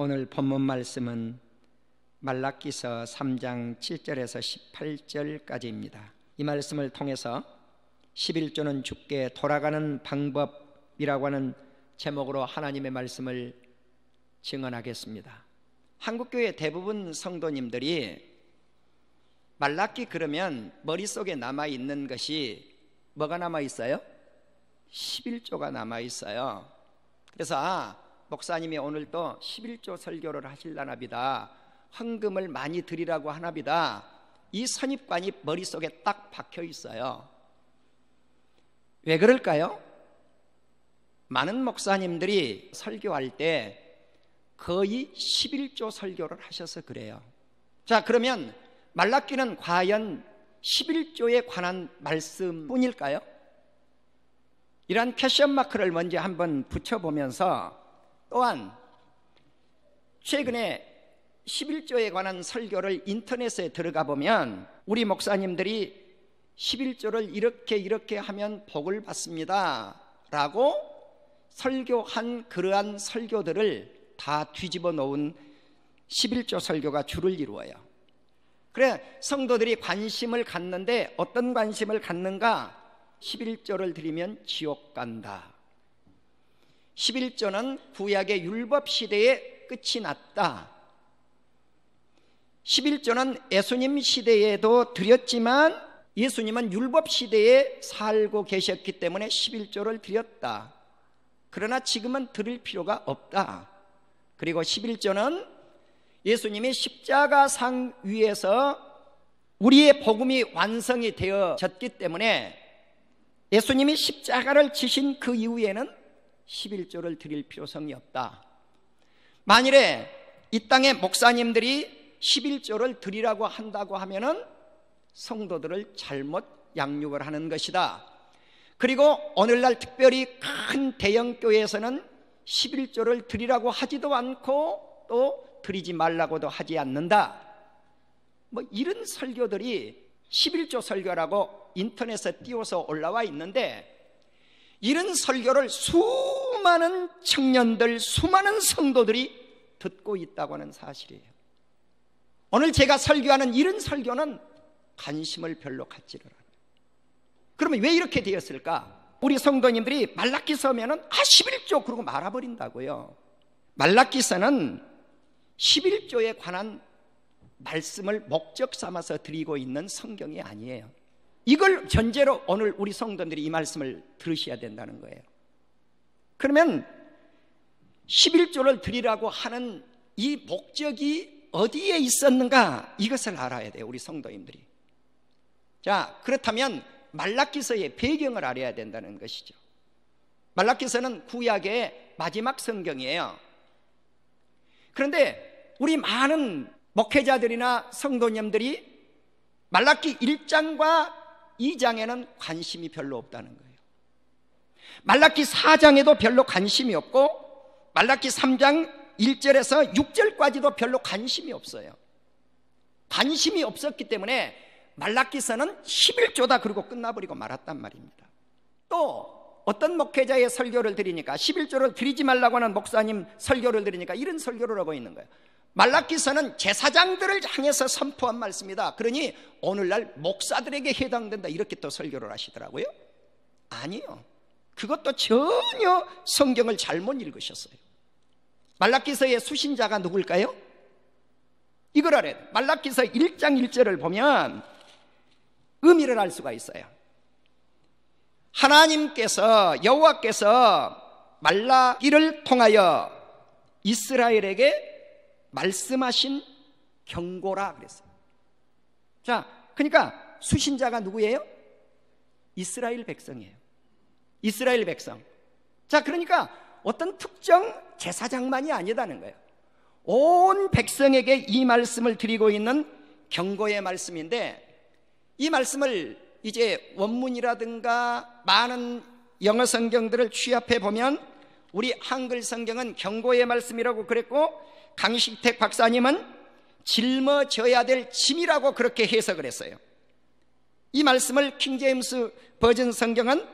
오늘 본문 말씀은 말라기서 3장 7절에서 18절까지입니다. 이 말씀을 통해서 11조는 주께 돌아가는 방법이라고 하는 제목으로 하나님의 말씀을 증언하겠습니다. 한국교회 대부분 성도님들이 말라기 그러면 머릿속에 남아있는 것이 뭐가 남아있어요? 11조가 남아있어요. 그래서 목사님이 오늘 또 11조 설교를 하실라나 보다, 헌금을 많이 드리라고 하나 보다, 이 선입관이 머릿속에 딱 박혀 있어요. 왜 그럴까요? 많은 목사님들이 설교할 때 거의 11조 설교를 하셔서 그래요. 자, 그러면 말라기는 과연 11조에 관한 말씀뿐일까요? 이러한 퀘션 마크를 먼저 한번 붙여보면서, 또한 최근에 11조에 관한 설교를 인터넷에 들어가 보면 우리 목사님들이 11조를 이렇게 하면 복을 받습니다 라고 설교한 그러한 설교들을 다 뒤집어 놓은 11조 설교가 주를 이루어요. 그래, 성도들이 관심을 갖는데 어떤 관심을 갖는가? 11조를 드리면 지옥 간다. 11조는 구약의 율법 시대에 끝이 났다. 11조는 예수님 시대에도 드렸지만 예수님은 율법 시대에 살고 계셨기 때문에 11조를 드렸다. 그러나 지금은 드릴 필요가 없다. 그리고 11조는 예수님이 십자가상 위에서 우리의 복음이 완성이 되어졌기 때문에 예수님이 십자가를 지신 그 이후에는 11조를 드릴 필요성이 없다. 만일에 이 땅의 목사님들이 11조를 드리라고 한다고 하면은 성도들을 잘못 양육을 하는 것이다. 그리고 오늘날 특별히 큰 대형교회에서는 11조를 드리라고 하지도 않고 또 드리지 말라고도 하지 않는다. 이런 설교들이 11조 설교라고 인터넷에 띄워서 올라와 있는데, 이런 설교를 수많은 청년들, 수많은 성도들이 듣고 있다고 하는 사실이에요. 오늘 제가 설교하는 이런 설교는 관심을 별로 갖지를 않아요. 그러면 왜 이렇게 되었을까? 우리 성도님들이 말라기서 하면은 11조 그러고 말아버린다고요. 말라기서는 11조에 관한 말씀을 목적 삼아서 드리고 있는 성경이 아니에요. 이걸 전제로 오늘 우리 성도들이 이 말씀을 들으셔야 된다는 거예요. 그러면 11조를 드리라고 하는 이 목적이 어디에 있었는가, 이것을 알아야 돼요, 우리 성도님들이. 자, 그렇다면 말라기서의 배경을 알아야 된다는 것이죠. 말라기서는 구약의 마지막 성경이에요. 그런데 우리 많은 목회자들이나 성도님들이 말라기 1장과 2장에는 관심이 별로 없다는 거예요. 말라기 4장에도 별로 관심이 없고 말라기 3장 1절에서 6절까지도 별로 관심이 없어요. 관심이 없었기 때문에 말라기서는 11조다 그러고 끝나버리고 말았단 말입니다. 또 어떤 목회자의 설교를 들으니까, 11조를 드리지 말라고 하는 목사님 설교를 들으니까 이런 설교를 하고 있는 거예요. 말라기서는 제사장들을 향해서 선포한 말씀이다. 그러니 오늘날 목사들에게 해당된다, 이렇게 또 설교를 하시더라고요. 아니요, 그것도 전혀 성경을 잘못 읽으셨어요. 말라기서의 수신자가 누굴까요? 이걸 알아야 돼요. 말라기서 1장 1절을 보면 의미를 알 수가 있어요. 하나님께서, 여호와께서 말라기를 통하여 이스라엘에게 말씀하신 경고라 그랬어요. 자, 그러니까 수신자가 누구예요? 이스라엘 백성이에요. 이스라엘 백성. 자, 그러니까 어떤 특정 제사장만이 아니다는 거예요. 온 백성에게 이 말씀을 드리고 있는 경고의 말씀인데, 이 말씀을 이제 원문이라든가 많은 영어 성경들을 취합해 보면 우리 한글 성경은 경고의 말씀이라고 그랬고, 강식택 박사님은 짊어져야 될 짐이라고 그렇게 해석을 했어요. 이 말씀을 킹제임스 버전 성경은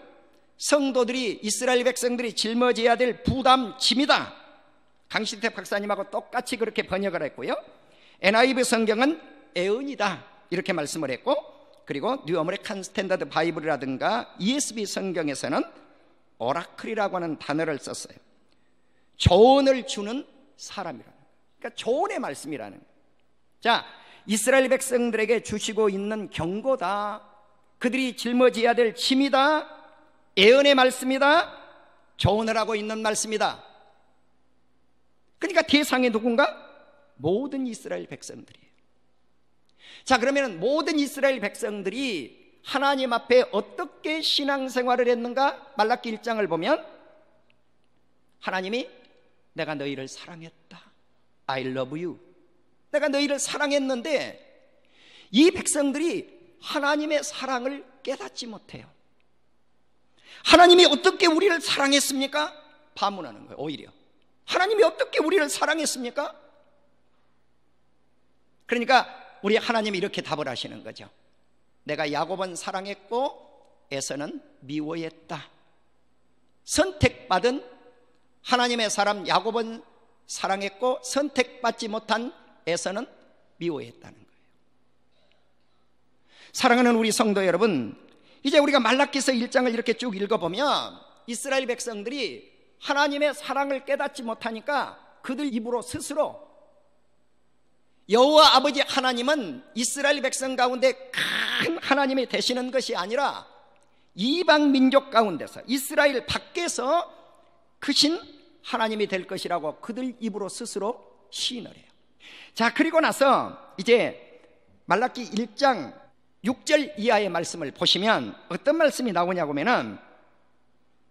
성도들이, 이스라엘 백성들이 짊어져야 될 부담, 짐이다, 강신태 박사님하고 똑같이 그렇게 번역을 했고요. NIV 성경은 애언이다 이렇게 말씀을 했고, 그리고 뉴 아메리칸 스탠다드 바이블이라든가 ESV 성경에서는 오라클이라고 하는 단어를 썼어요. 조언을 주는 사람이라는 거예요. 그러니까 조언의 말씀이라는 거예요. 자, 이스라엘 백성들에게 주시고 있는 경고다, 그들이 짊어져야 될 짐이다, 애언의 말씀이다, 조언을 하고 있는 말씀이다. 그러니까 대상이 누군가? 모든 이스라엘 백성들이에요. 자, 그러면 모든 이스라엘 백성들이 하나님 앞에 어떻게 신앙생활을 했는가? 말라기 1장을 보면 하나님이 내가 너희를 사랑했다, I love you, 내가 너희를 사랑했는데 이 백성들이 하나님의 사랑을 깨닫지 못해요. 하나님이 어떻게 우리를 사랑했습니까? 반문하는 거예요. 오히려 하나님이 어떻게 우리를 사랑했습니까? 그러니까 우리 하나님이 이렇게 답을 하시는 거죠. 내가 야곱은 사랑했고 에서는 미워했다. 선택받은 하나님의 사람 야곱은 사랑했고 선택받지 못한 에서는 미워했다는 거예요. 사랑하는 우리 성도 여러분, 이제 우리가 말라기서 1장을 이렇게 쭉 읽어보면 이스라엘 백성들이 하나님의 사랑을 깨닫지 못하니까 그들 입으로 스스로 여호와 아버지 하나님은 이스라엘 백성 가운데 큰 하나님이 되시는 것이 아니라 이방 민족 가운데서 이스라엘 밖에서 크신 하나님이 될 것이라고 그들 입으로 스스로 시인을 해요. 자, 그리고 나서 이제 말라기 1장 6절 이하의 말씀을 보시면 어떤 말씀이 나오냐고 하면은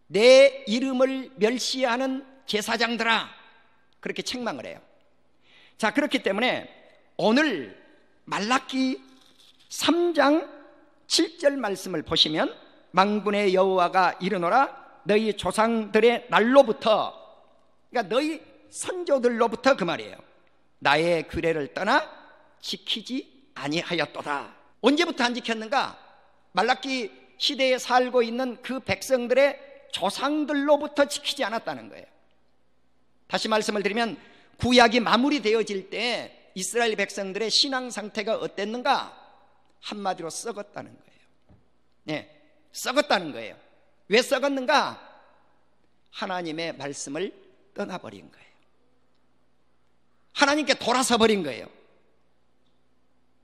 내 이름을 멸시하는 제사장들아, 그렇게 책망을 해요. 자, 그렇기 때문에 오늘 말라기 3장 7절 말씀을 보시면 만군의 여호와가 이르노라 너희 조상들의 날로부터, 그러니까 너희 선조들로부터 그 말이에요, 나의 규례를 떠나 지키지 아니하였도다. 언제부터 안 지켰는가? 말라기 시대에 살고 있는 그 백성들의 조상들로부터 지키지 않았다는 거예요. 다시 말씀을 드리면 구약이 마무리되어질 때 이스라엘 백성들의 신앙 상태가 어땠는가? 한마디로 썩었다는 거예요. 네, 썩었다는 거예요. 왜 썩었는가? 하나님의 말씀을 떠나버린 거예요. 하나님께 돌아서 버린 거예요.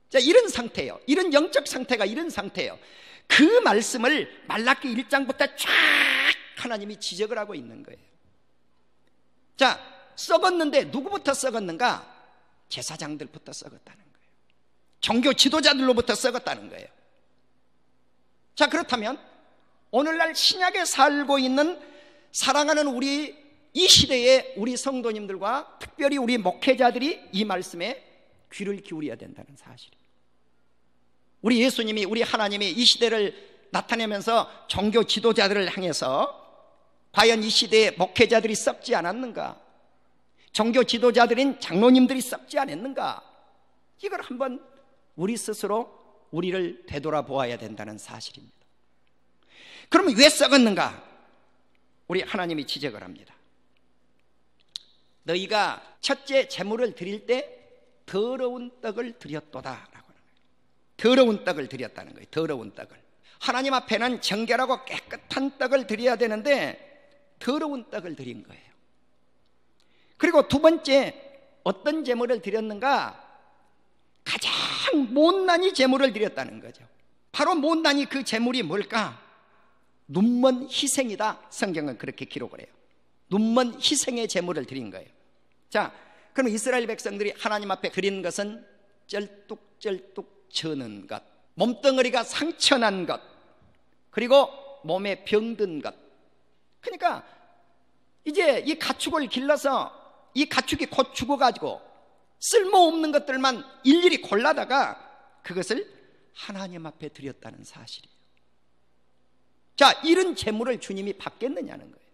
자, 이런 상태예요. 이런 영적 상태가 이런 상태예요. 그 말씀을 말라기 1장부터 쫙 하나님이 지적을 하고 있는 거예요. 자, 썩었는데 누구부터 썩었는가? 제사장들부터 썩었다는 거예요. 종교 지도자들로부터 썩었다는 거예요. 자, 그렇다면 오늘날 신약에 살고 있는 사랑하는 우리 이 시대의 우리 성도님들과 특별히 우리 목회자들이 이 말씀에 귀를 기울여야 된다는 사실이에요. 우리 예수님이, 우리 하나님이 이 시대를 나타내면서 종교 지도자들을 향해서 과연 이 시대의 목회자들이 썩지 않았는가? 종교 지도자들인 장로님들이 썩지 않았는가? 이걸 한번 우리 스스로 우리를 되돌아보아야 된다는 사실입니다. 그러면 왜 썩었는가? 우리 하나님이 지적을 합니다. 너희가 첫째 제물을 드릴 때 더러운 떡을 드렸도다 라고 하는 거예요. 더러운 떡을 드렸다는 거예요. 더러운 떡을. 하나님 앞에는 정결하고 깨끗한 떡을 드려야 되는데 더러운 떡을 드린 거예요. 그리고 두 번째, 어떤 제물을 드렸는가? 가장 못난이 제물을 드렸다는 거죠. 바로 못난이 그 제물이 뭘까? 눈먼 희생이다. 성경은 그렇게 기록을 해요. 눈먼 희생의 제물을 드린 거예요. 자, 그럼 이스라엘 백성들이 하나님 앞에 드린 것은 쩔뚝쩔뚝 저는 것, 몸덩어리가 상처난 것, 그리고 몸에 병든 것. 그러니까 이제 이 가축을 길러서 이 가축이 곧 죽어가지고 쓸모없는 것들만 일일이 골라다가 그것을 하나님 앞에 드렸다는 사실이에요. 자, 이런 재물을 주님이 받겠느냐는 거예요.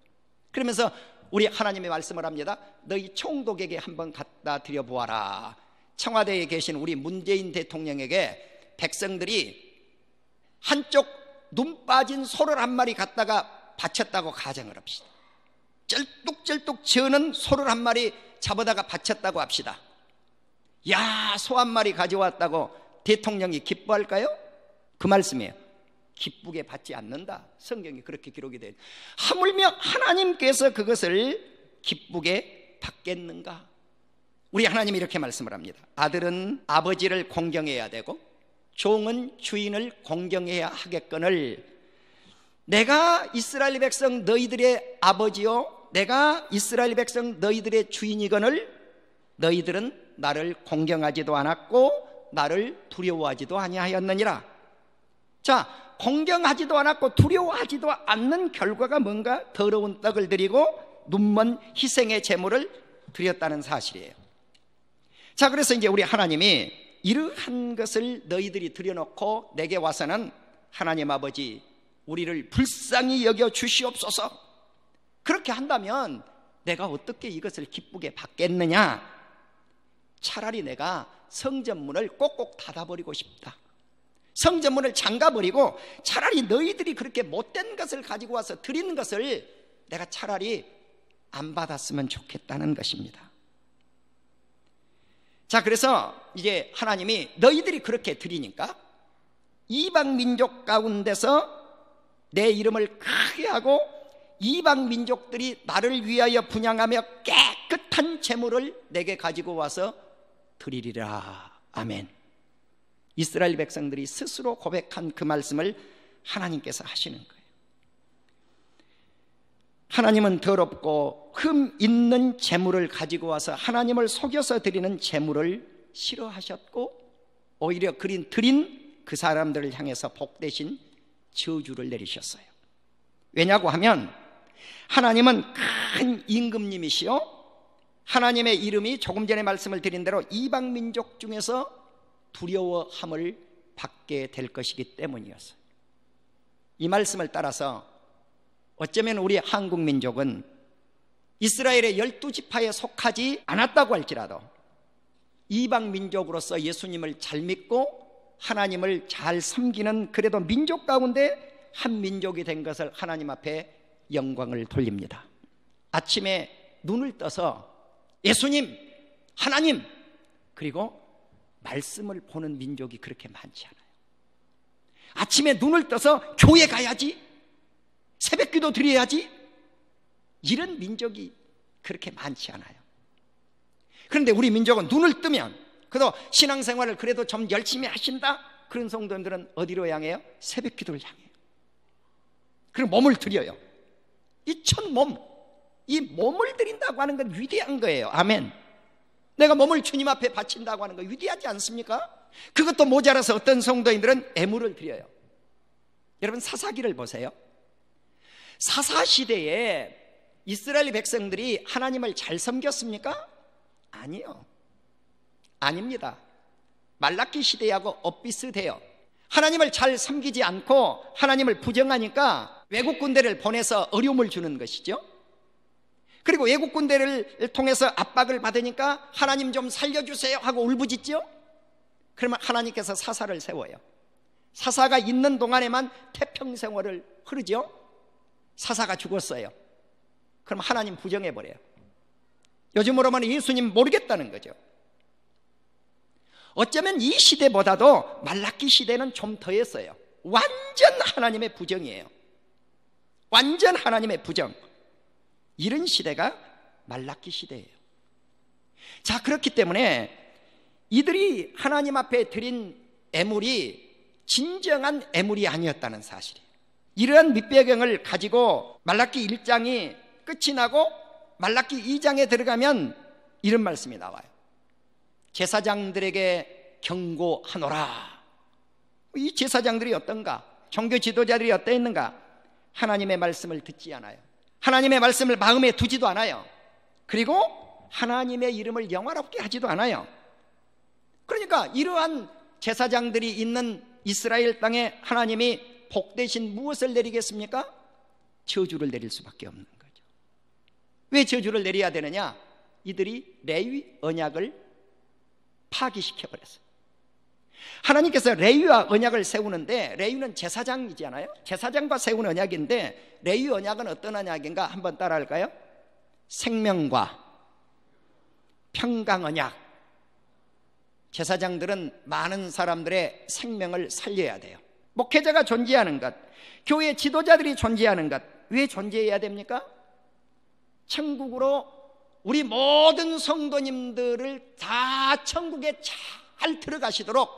그러면서 우리 하나님의 말씀을 합니다. 너희 총독에게 한번 갖다 드려보아라. 청와대에 계신 우리 문재인 대통령에게 백성들이 한쪽 눈 빠진 소를 한 마리 갖다가 바쳤다고 가정을 합시다. 쩔뚝쩔뚝 저는 소를 한 마리 잡아다가 바쳤다고 합시다. 야, 소 한 마리 가져왔다고 대통령이 기뻐할까요? 그 말씀이에요. 기쁘게 받지 않는다. 성경이 그렇게 기록이 돼요. 하물며 하나님께서 그것을 기쁘게 받겠는가? 우리 하나님이 이렇게 말씀을 합니다. 아들은 아버지를 공경해야 되고 종은 주인을 공경해야 하겠거늘 내가 이스라엘 백성 너희들의 아버지요 내가 이스라엘 백성 너희들의 주인이거늘 너희들은 나를 공경하지도 않았고 나를 두려워하지도 아니하였느니라. 자, 공경하지도 않았고 두려워하지도 않는 결과가 뭔가? 더러운 떡을 드리고 눈먼 희생의 제물을 드렸다는 사실이에요. 자, 그래서 이제 우리 하나님이 이러한 것을 너희들이 드려놓고 내게 와서는 하나님 아버지 우리를 불쌍히 여겨 주시옵소서. 그렇게 한다면 내가 어떻게 이것을 기쁘게 받겠느냐? 차라리 내가 성전문을 꼭꼭 닫아버리고 싶다. 성전문을 잠가버리고 차라리 너희들이 그렇게 못된 것을 가지고 와서 드리는 것을 내가 차라리 안 받았으면 좋겠다는 것입니다. 자, 그래서 이제 하나님이 너희들이 그렇게 드리니까 이방 민족 가운데서 내 이름을 크게 하고 이방 민족들이 나를 위하여 분향하며 깨끗한 제물을 내게 가지고 와서 드리리라. 아멘. 이스라엘 백성들이 스스로 고백한 그 말씀을 하나님께서 하시는 거예요. 하나님은 더럽고 흠 있는 제물을 가지고 와서 하나님을 속여서 드리는 제물을 싫어하셨고 오히려 드린 그 사람들을 향해서 복되신 저주를 내리셨어요. 왜냐고 하면 하나님은 큰 임금님이시요 하나님의 이름이 조금 전에 말씀을 드린 대로 이방 민족 중에서 두려워함을 받게 될 것이기 때문이었어요. 이 말씀을 따라서 어쩌면 우리 한국 민족은 이스라엘의 12지파에 속하지 않았다고 할지라도 이방 민족으로서 예수님을 잘 믿고 하나님을 잘 섬기는 그래도 민족 가운데 한 민족이 된 것을 하나님 앞에 영광을 돌립니다. 아침에 눈을 떠서 예수님, 하나님, 그리고 말씀을 보는 민족이 그렇게 많지 않아요. 아침에 눈을 떠서 교회 가야지, 새벽기도 드려야지, 이런 민족이 그렇게 많지 않아요. 그런데 우리 민족은 눈을 뜨면 그래도 신앙생활을 그래도 좀 열심히 하신다, 그런 성도님들은 어디로 향해요? 새벽기도를 향해요. 그리고 몸을 드려요. 이 첫 몸, 이 몸을 드린다고 하는 건 위대한 거예요. 아멘. 내가 몸을 주님 앞에 바친다고 하는 거 위대하지 않습니까? 그것도 모자라서 어떤 성도인들은 애물을 드려요. 여러분 사사기를 보세요. 사사시대에 이스라엘 백성들이 하나님을 잘 섬겼습니까? 아니요, 아닙니다. 말라기 시대하고 엇비슷해요. 하나님을 잘 섬기지 않고 하나님을 부정하니까 외국 군대를 보내서 어려움을 주는 것이죠. 그리고 외국 군대를 통해서 압박을 받으니까 하나님 좀 살려주세요 하고 울부짖죠. 그러면 하나님께서 사사를 세워요. 사사가 있는 동안에만 태평생활을 흐르죠. 사사가 죽었어요. 그럼 하나님 부정해버려요. 요즘으로 말하면 예수님 모르겠다는 거죠. 어쩌면 이 시대보다도 말라기 시대는 좀 더했어요. 완전 하나님의 부정이에요. 완전 하나님의 부정. 이런 시대가 말라기 시대예요. 자, 그렇기 때문에 이들이 하나님 앞에 드린 애물이 진정한 애물이 아니었다는 사실이에요. 이러한 밑배경을 가지고 말라기 1장이 끝이 나고 말라기 2장에 들어가면 이런 말씀이 나와요. 제사장들에게 경고하노라. 이 제사장들이 어떤가? 종교 지도자들이 어떠했는가? 하나님의 말씀을 듣지 않아요. 하나님의 말씀을 마음에 두지도 않아요. 그리고 하나님의 이름을 영화롭게 하지도 않아요. 그러니까 이러한 제사장들이 있는 이스라엘 땅에 하나님이 복 대신 무엇을 내리겠습니까? 저주를 내릴 수밖에 없는 거죠. 왜 저주를 내려야 되느냐? 이들이 레위 언약을 파기시켜버렸어요. 하나님께서 레위와 언약을 세우는데, 레위는 제사장이잖아요. 제사장과 세운 언약인데 레위 언약은 어떤 언약인가? 한번 따라할까요? 생명과 평강언약. 제사장들은 많은 사람들의 생명을 살려야 돼요. 목회자가 존재하는 것, 교회 지도자들이 존재하는 것, 왜 존재해야 됩니까? 천국으로 우리 모든 성도님들을 다 천국에 잘 들어가시도록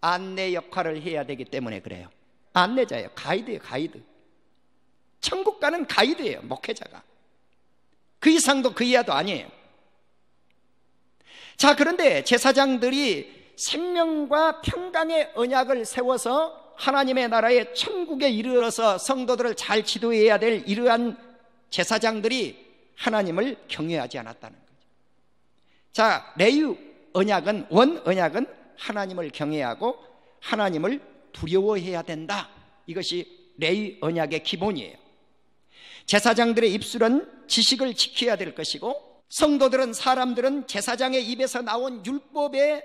안내 역할을 해야 되기 때문에 그래요. 안내자예요. 가이드예요. 가이드. 천국 가는 가이드예요. 목회자가. 그 이상도 그 이하도 아니에요. 자, 그런데 제사장들이 생명과 평강의 언약을 세워서 하나님의 나라의 천국에 이르러서 성도들을 잘 지도해야 될 이러한 제사장들이 하나님을 경외하지 않았다는 거죠. 자, 레위 언약은, 원 언약은 하나님을 경외하고 하나님을 두려워해야 된다. 이것이 레위 언약의 기본이에요. 제사장들의 입술은 지식을 지켜야 될 것이고, 성도들은, 사람들은 제사장의 입에서 나온 율법의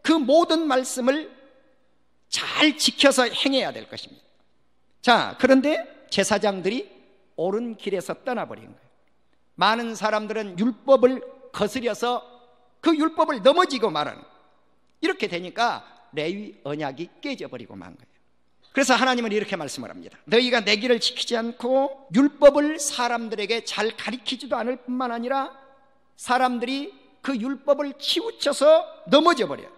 그 모든 말씀을 잘 지켜서 행해야 될 것입니다. 자, 그런데 제사장들이 옳은 길에서 떠나버린 거예요. 많은 사람들은 율법을 거스려서 그 율법을 넘어지고 말하는, 이렇게 되니까 레위 언약이 깨져버리고 만 거예요. 그래서 하나님은 이렇게 말씀을 합니다. 너희가 내 길을 지키지 않고 율법을 사람들에게 잘 가르치지도 않을 뿐만 아니라 사람들이 그 율법을 치우쳐서 넘어져 버려요.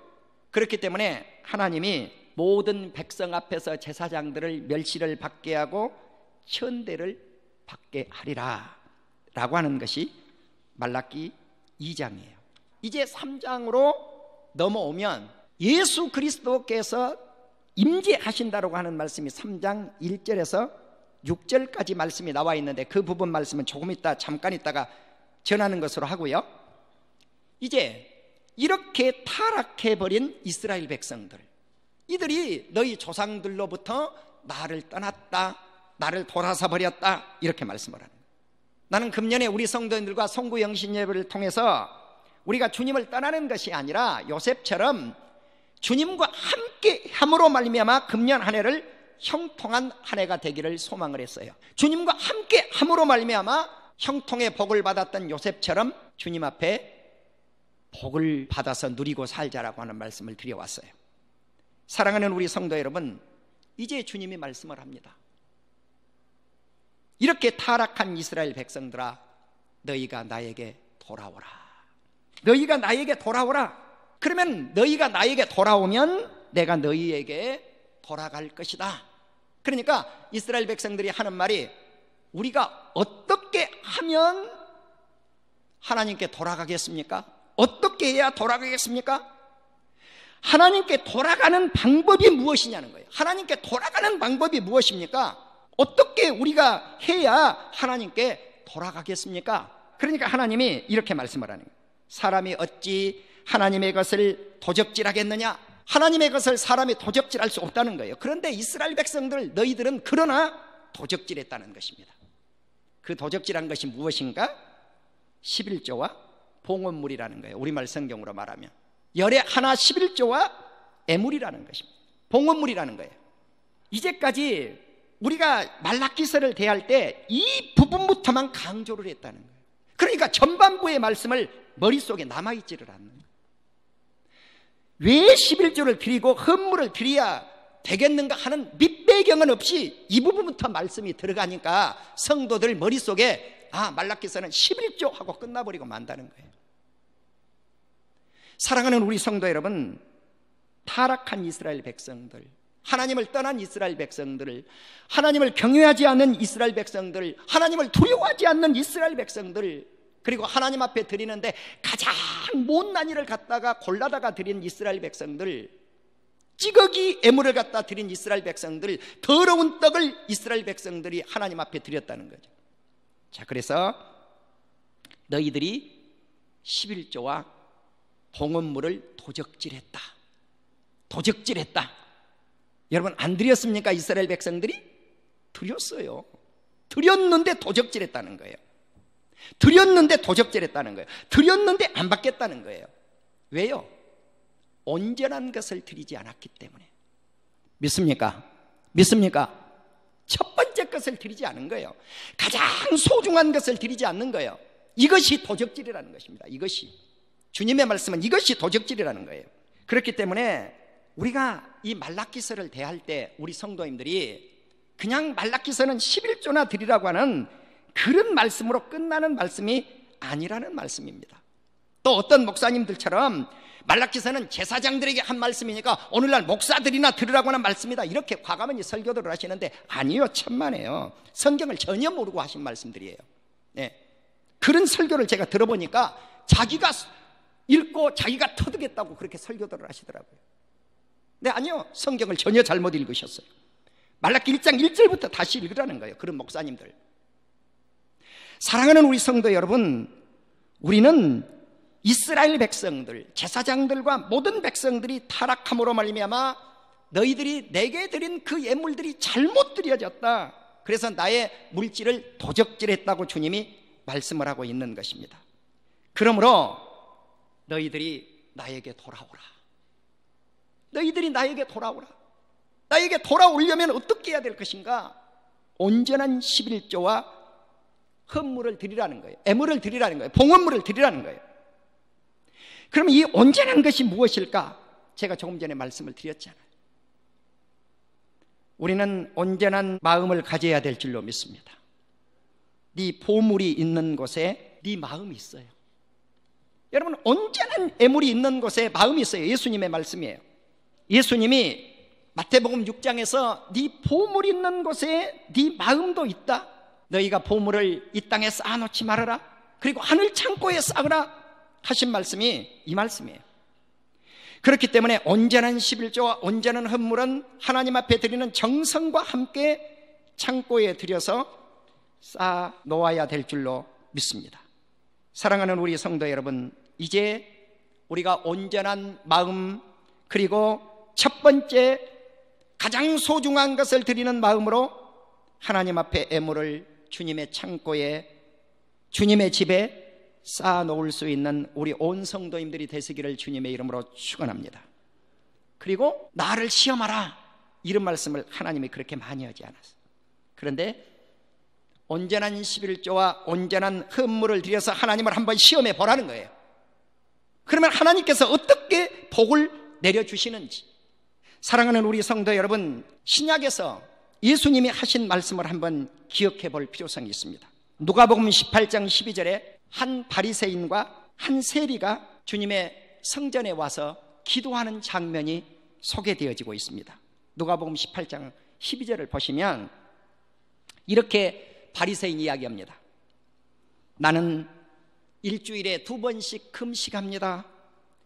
그렇기 때문에 하나님이 모든 백성 앞에서 제사장들을 멸시를 받게 하고 천대를 받게 하리라 라고 하는 것이 말라기 2장이에요. 이제 3장으로 넘어오면 예수 그리스도께서 임재하신다라고 하는 말씀이 3장 1절에서 6절까지 말씀이 나와 있는데, 그 부분 말씀은 조금 있다, 잠깐 있다가 전하는 것으로 하고요. 이제 이렇게 타락해버린 이스라엘 백성들, 이들이 너희 조상들로부터 나를 떠났다, 나를 돌아서 버렸다, 이렇게 말씀을 하는 거예요. 나는 금년에 우리 성도님들과 송구 영신 예배를 통해서 우리가 주님을 떠나는 것이 아니라 요셉처럼 주님과 함께 함으로 말미암아 금년 한 해를 형통한 한 해가 되기를 소망을 했어요. 주님과 함께 함으로 말미암아 형통의 복을 받았던 요셉처럼 주님 앞에 복을 받아서 누리고 살자라고 하는 말씀을 드려왔어요. 사랑하는 우리 성도 여러분, 이제 주님이 말씀을 합니다. 이렇게 타락한 이스라엘 백성들아, 너희가 나에게 돌아오라. 너희가 나에게 돌아오라. 그러면 너희가 나에게 돌아오면 내가 너희에게 돌아갈 것이다. 그러니까 이스라엘 백성들이 하는 말이, 우리가 어떻게 하면 하나님께 돌아가겠습니까? 어떻게 해야 돌아가겠습니까? 하나님께 돌아가는 방법이 무엇이냐는 거예요. 하나님께 돌아가는 방법이 무엇입니까? 어떻게 우리가 해야 하나님께 돌아가겠습니까? 그러니까 하나님이 이렇게 말씀을 하는 거예요. 사람이 어찌 하나님의 것을 도적질하겠느냐? 하나님의 것을 사람이 도적질할 수 없다는 거예요. 그런데 이스라엘 백성들, 너희들은 그러나 도적질했다는 것입니다. 그 도적질한 것이 무엇인가? 11조와 봉헌물이라는 거예요. 우리말 성경으로 말하면 열의 하나 11조와 애물이라는 것입니다. 봉헌물이라는 거예요. 이제까지 우리가 말라기서를 대할 때 이 부분부터만 강조를 했다는 거예요. 그러니까 전반부의 말씀을 머릿속에 남아있지를 않는 거예요. 왜 11조를 드리고 헌물을 드려야 되겠는가 하는 밑배경은 없이 이 부분부터 말씀이 들어가니까 성도들 머릿속에 말라기서는 11조 하고 끝나버리고 만다는 거예요. 사랑하는 우리 성도 여러분, 타락한 이스라엘 백성들, 하나님을 떠난 이스라엘 백성들, 하나님을 경외하지 않는 이스라엘 백성들, 하나님을 두려워하지 않는 이스라엘 백성들, 그리고 하나님 앞에 드리는데 가장 못난 일을 갖다가 골라다가 드린 이스라엘 백성들, 찌꺼기 애물을 갖다 드린 이스라엘 백성들, 더러운 떡을 이스라엘 백성들이 하나님 앞에 드렸다는 거죠. 자, 그래서 너희들이 11조와 봉헌물을 도적질했다. 도적질했다. 여러분, 안 드렸습니까? 이스라엘 백성들이? 드렸어요. 드렸는데 도적질했다는 거예요. 드렸는데 도적질했다는 거예요. 드렸는데 안 받겠다는 거예요. 왜요? 온전한 것을 드리지 않았기 때문에. 믿습니까? 믿습니까? 첫 번째 것을 드리지 않은 거예요. 가장 소중한 것을 드리지 않는 거예요. 이것이 도적질이라는 것입니다. 이것이. 주님의 말씀은 이것이 도적질이라는 거예요. 그렇기 때문에 우리가 이 말라기서를 대할 때 우리 성도님들이 그냥 말라기서는 11조나 드리라고 하는 그런 말씀으로 끝나는 말씀이 아니라는 말씀입니다. 또 어떤 목사님들처럼 말라기서는 제사장들에게 한 말씀이니까 오늘날 목사들이나 들으라고 하는 말씀이다, 이렇게 과감하게 설교들을 하시는데 아니요, 천만에요. 성경을 전혀 모르고 하신 말씀들이에요. 네. 그런 설교를 제가 들어보니까 자기가 읽고 자기가 터득했다고 그렇게 설교들을 하시더라고요. 네, 아니요, 성경을 전혀 잘못 읽으셨어요. 말라기 1장 1절부터 다시 읽으라는 거예요. 그런 목사님들. 사랑하는 우리 성도 여러분, 우리는 이스라엘 백성들, 제사장들과 모든 백성들이 타락함으로 말미암아 너희들이 내게 드린 그 예물들이 잘못 드려졌다, 그래서 나의 물질을 도적질했다고 주님이 말씀을 하고 있는 것입니다. 그러므로 너희들이 나에게 돌아오라. 너희들이 나에게 돌아오라. 나에게 돌아오려면 어떻게 해야 될 것인가? 온전한 11조와 헌물을 드리라는 거예요. 애물을 드리라는 거예요. 봉헌물을 드리라는 거예요. 그럼 이 온전한 것이 무엇일까? 제가 조금 전에 말씀을 드렸잖아요. 우리는 온전한 마음을 가져야 될 줄로 믿습니다. 네 보물이 있는 곳에 네 마음이 있어요. 여러분, 온전한 애물이 있는 곳에 마음이 있어요. 예수님의 말씀이에요. 예수님이 마태복음 6장에서 네 보물이 있는 곳에 네 마음도 있다. 너희가 보물을 이 땅에 쌓아놓지 말아라, 그리고 하늘 창고에 쌓으라 하신 말씀이 이 말씀이에요. 그렇기 때문에 온전한 11조와 온전한 헌물은 하나님 앞에 드리는 정성과 함께 창고에 들여서 쌓아 놓아야 될 줄로 믿습니다. 사랑하는 우리 성도 여러분, 이제 우리가 온전한 마음, 그리고 첫 번째 가장 소중한 것을 드리는 마음으로 하나님 앞에 애물을 주님의 창고에, 주님의 집에 쌓아 놓을 수 있는 우리 온 성도님들이 되시기를 주님의 이름으로 축원합니다. 그리고 나를 시험하라, 이런 말씀을 하나님이 그렇게 많이 하지 않았어요. 그런데 온전한 11조와 온전한 헌물을 들여서 하나님을 한번 시험해 보라는 거예요. 그러면 하나님께서 어떻게 복을 내려주시는지. 사랑하는 우리 성도 여러분, 신약에서 예수님이 하신 말씀을 한번 기억해 볼 필요성이 있습니다. 누가복음 18장 12절에 한 바리새인과 한 세리가 주님의 성전에 와서 기도하는 장면이 소개되어지고 있습니다. 누가복음 18장 12절을 보시면 이렇게 바리새인이 이야기합니다. 나는 일주일에 2번씩 금식합니다.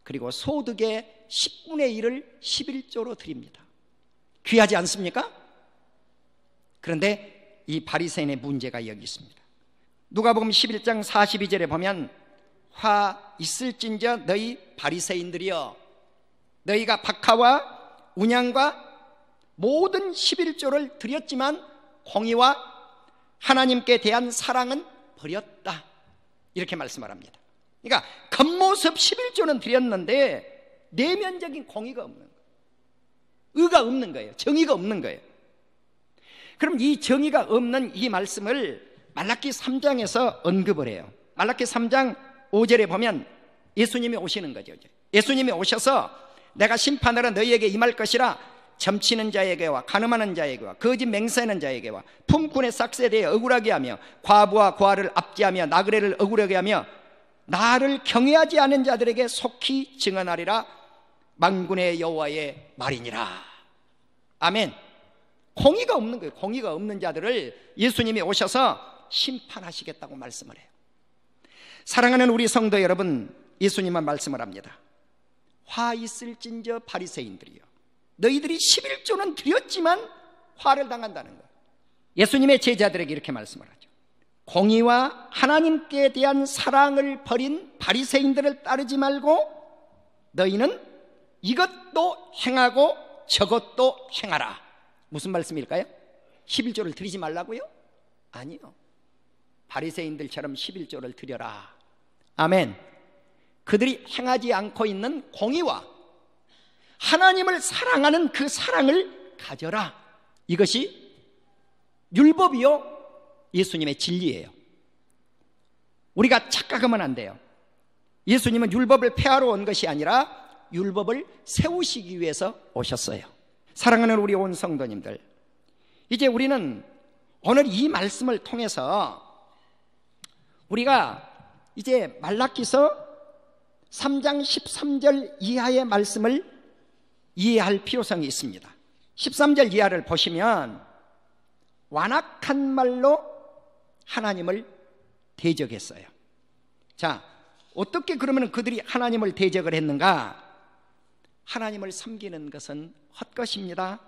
그리고 소득의 10분의 1을 11조로 드립니다. 귀하지 않습니까? 그런데 이 바리새인의 문제가 여기 있습니다. 누가복음 11장 42절에 보면 화 있을진저 너희 바리새인들이여, 너희가 박하와 운양과 모든 11조를 드렸지만 공의와 하나님께 대한 사랑은 버렸다, 이렇게 말씀을 합니다. 그러니까 겉모습 11조는 드렸는데 내면적인 공의가 없는 거예요. 의가 없는 거예요. 정의가 없는 거예요. 그럼 이 정의가 없는 이 말씀을 말라기 3장에서 언급을 해요. 말라기 3장 5절에 보면 예수님이 오시는 거죠. 예수님이 오셔서 내가 심판하러 너희에게 임할 것이라, 점치는 자에게와 간음하는 자에게와 거짓 맹세하는 자에게와 품꾼의 삭스에 대해 억울하게 하며 과부와 고아를 압제하며 나그네를 억울하게 하며 나를 경외하지 않은 자들에게 속히 증언하리라, 만군의 여호와의 말이니라. 아멘. 공의가 없는 거예요. 공의가 없는 자들을 예수님이 오셔서 심판하시겠다고 말씀을 해요. 사랑하는 우리 성도 여러분, 예수님은 말씀을 합니다. 화 있을진저 바리새인들이여, 너희들이 11조는 드렸지만 화를 당한다는 거예요. 예수님의 제자들에게 이렇게 말씀을 하죠. 공의와 하나님께 대한 사랑을 버린 바리새인들을 따르지 말고 너희는 이것도 행하고 저것도 행하라. 무슨 말씀일까요? 11조를 드리지 말라고요? 아니요. 바리새인들처럼 11조를 드려라. 아멘. 그들이 행하지 않고 있는 공의와 하나님을 사랑하는 그 사랑을 가져라. 이것이 율법이요 예수님의 진리예요. 우리가 착각하면 안 돼요. 예수님은 율법을 폐하러 온 것이 아니라 율법을 세우시기 위해서 오셨어요. 사랑하는 우리 온 성도님들, 이제 우리는 오늘 이 말씀을 통해서 우리가 이제 말라기서 3장 13절 이하의 말씀을 이해할 필요성이 있습니다. 13절 이하를 보시면 완악한 말로 하나님을 대적했어요. 자, 어떻게 그러면 그들이 하나님을 대적을 했는가? 하나님을 섬기는 것은 헛것입니다.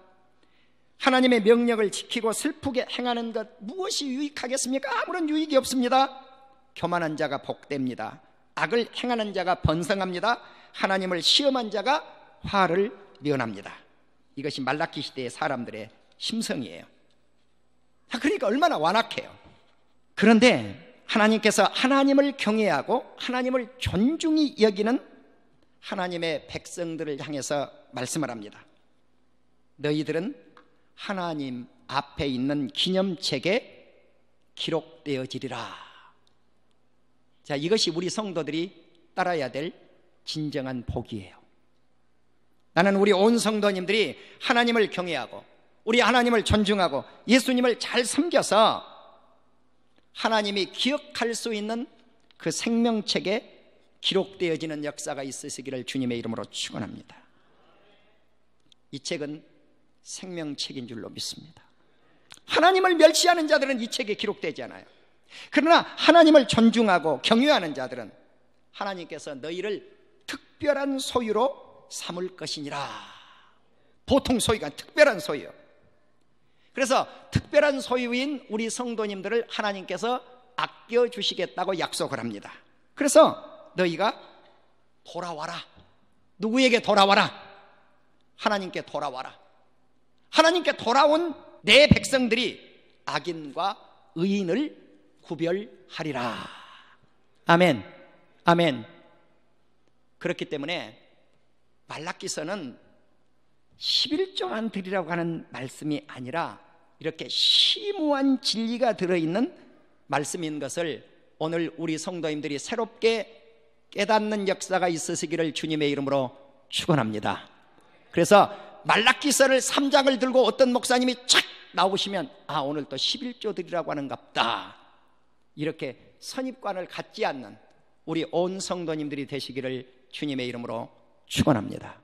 하나님의 명령을 지키고 슬프게 행하는 것 무엇이 유익하겠습니까? 아무런 유익이 없습니다. 교만한 자가 복됩니다. 악을 행하는 자가 번성합니다. 하나님을 시험한 자가 화를 면합니다. 이것이 말라기 시대의 사람들의 심성이에요. 그러니까 얼마나 완악해요. 그런데 하나님께서 하나님을 경외하고 하나님을 존중히 여기는 하나님의 백성들을 향해서 말씀을 합니다. 너희들은 하나님 앞에 있는 기념책에 기록되어지리라. 자, 이것이 우리 성도들이 따라야 될 진정한 복이에요. 나는 우리 온 성도님들이 하나님을 경외하고 우리 하나님을 존중하고 예수님을 잘 섬겨서 하나님이 기억할 수 있는 그 생명책에 기록되어지는 역사가 있으시기를 주님의 이름으로 축원합니다. 이 책은 생명책인 줄로 믿습니다. 하나님을 멸시하는 자들은 이 책에 기록되지 않아요. 그러나 하나님을 존중하고 경외하는 자들은 하나님께서 너희를 특별한 소유로 삼을 것이니라. 보통 소유가 특별한 소유요. 그래서 특별한 소유인 우리 성도님들을 하나님께서 아껴주시겠다고 약속을 합니다. 그래서 너희가 돌아와라. 누구에게 돌아와라? 하나님께 돌아와라. 하나님께 돌아온 내 백성들이 악인과 의인을 구별하리라. 아멘, 아멘. 그렇기 때문에 말라기서는 11조만 드리라고 하는 말씀이 아니라 이렇게 심오한 진리가 들어있는 말씀인 것을 오늘 우리 성도님들이 새롭게 깨닫는 역사가 있으시기를 주님의 이름으로 축원합니다. 그래서 말라기서를 3장을 들고 어떤 목사님이 착 나오시면 오늘 또 11조 드리라고 하는갑다, 이렇게 선입관을 갖지 않는 우리 온 성도님들이 되시기를 주님의 이름으로 축원합니다.